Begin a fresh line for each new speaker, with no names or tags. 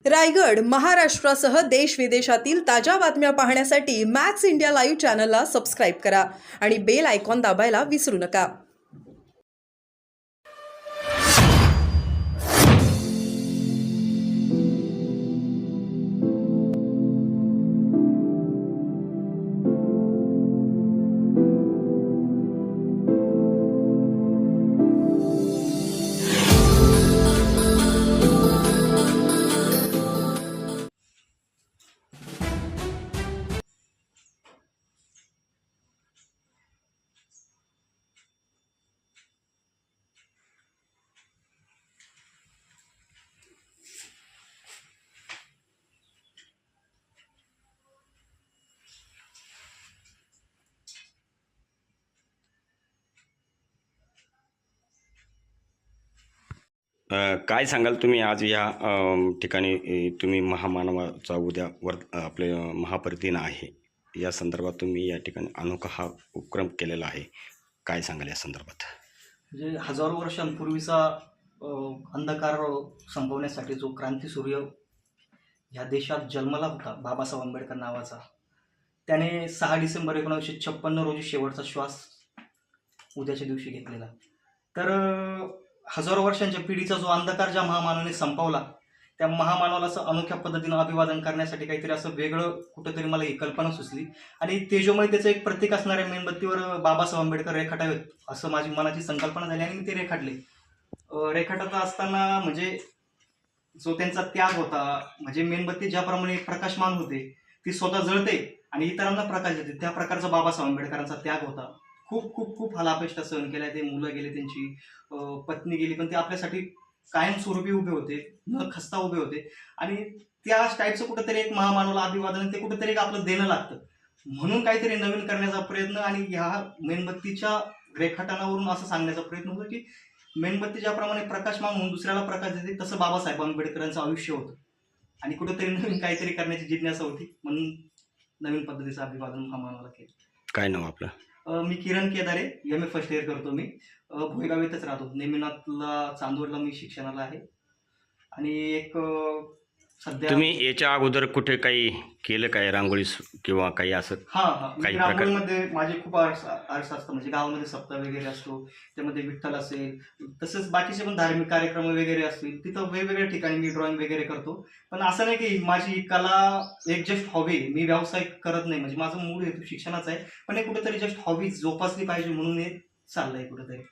रायगड, महाराष्ट्रासह देश विदेशातील ताज्या बातम्या पाहण्यासाठी मॅक्स इंडिया लाईव्ह चॅनलला सबस्क्राईब करा आणि बेल आयकॉन दाबायला विसरू नका.
काय सांगाल तुम्ही आज या ठिकाणी तुम्ही महामानवाचा उद्या आपले महापरिदिन आहे, या संदर्भात तुम्ही या ठिकाणी अनोखा हा उपक्रम केलेला आहे. काय सांगाल या संदर्भात?
म्हणजे हजारो वर्षांपूर्वीचा अंधकार संपवण्यासाठी जो क्रांतीसूर्य ह्या देशात जन्मला होता, बाबासाहेब आंबेडकर नावाचा, त्याने 6 डिसेंबर 1956 रोजी शेवटचा श्वास उद्याच्या दिवशी घेतलेला. तर हजारो वर्षांच्या पिढीचा जो अंधकार ज्या महामानवाने संपवला, त्या महामानवाला असं अनोख्या पद्धतीनं अभिवादन करण्यासाठी काहीतरी असं वेगळं कुठंतरी मला ही कल्पना सुचली आणि तेजोमय त्याचं एक प्रतीक असणाऱ्या मेणबत्तीवर बाबासाहेब आंबेडकर रेखाटावेत असं माझी मनाची संकल्पना झाली आणि मी ते रेखाटले. रेखाटत असताना म्हणजे जो त्यांचा त्याग होता, म्हणजे मेणबत्ती ज्याप्रमाणे प्रकाशमान होते, ती स्वतः जळते आणि इतरांना प्रकाश देते, त्या प्रकारचा बाबासाहेब आंबेडकरांचा त्याग होता. खूप खूप खूप हालापेष्टा सहन केल्या. ते मुलं गेले, त्यांची पत्नी गेली, पण ते आपल्यासाठी कायमस्वरूपी उभे होते, न खस्ता उभे होते. आणि त्या टाईपचं कुठंतरी एक महामानवाला अभिवादन, ते कुठंतरी एक आपलं देणं लागतं. म्हणून काहीतरी नवीन करण्याचा प्रयत्न आणि ह्या मेणबत्तीच्या रेखाटनावरून असं सांगण्याचा प्रयत्न होतो की मेणबत्ती ज्याप्रमाणे प्रकाशमान म्हणून दुसऱ्याला प्रकाश देते, तसं बाबासाहेब आंबेडकरांचं आयुष्य होतं आणि कुठंतरी नवीन काहीतरी करण्याची जिज्ञासा होती, म्हणून नवीन पद्धतीचं अभिवादन महामानवाला केलं.
काय नाव आपलं?
मी किरण केदारे, MA फर्स्ट इयर करतो. मी भोयगाव इथंच राहतो. नेमिनाथला, चांदवडला मी शिक्षणाला आहे. आणि एक सध्या
तुम्ही याच्या अगोदर कुठे काही केलं काय, रांगोळी किंवा काही असं? काही प्रकार?
रांगोळीमध्ये माझे खूप आर्ट्स असतं. म्हणजे गावामध्ये सप्ताह वगैरे असतो, त्यामध्ये विठ्ठल असेल, तसंच बाकीचे पण धार्मिक कार्यक्रम वगैरे असतील, तिथं वेगवेगळ्या ठिकाणी मी ड्रॉइंग वगैरे करतो. पण असं नाही की माझी कला एक जस्ट हॉबी, मी व्यवसाय करत नाही. म्हणजे माझं मूळ हेतू शिक्षणाचा आहे, पण हे कुठेतरी जस्ट हॉबी जोपासली पाहिजे म्हणून हे चाललंय कुठेतरी.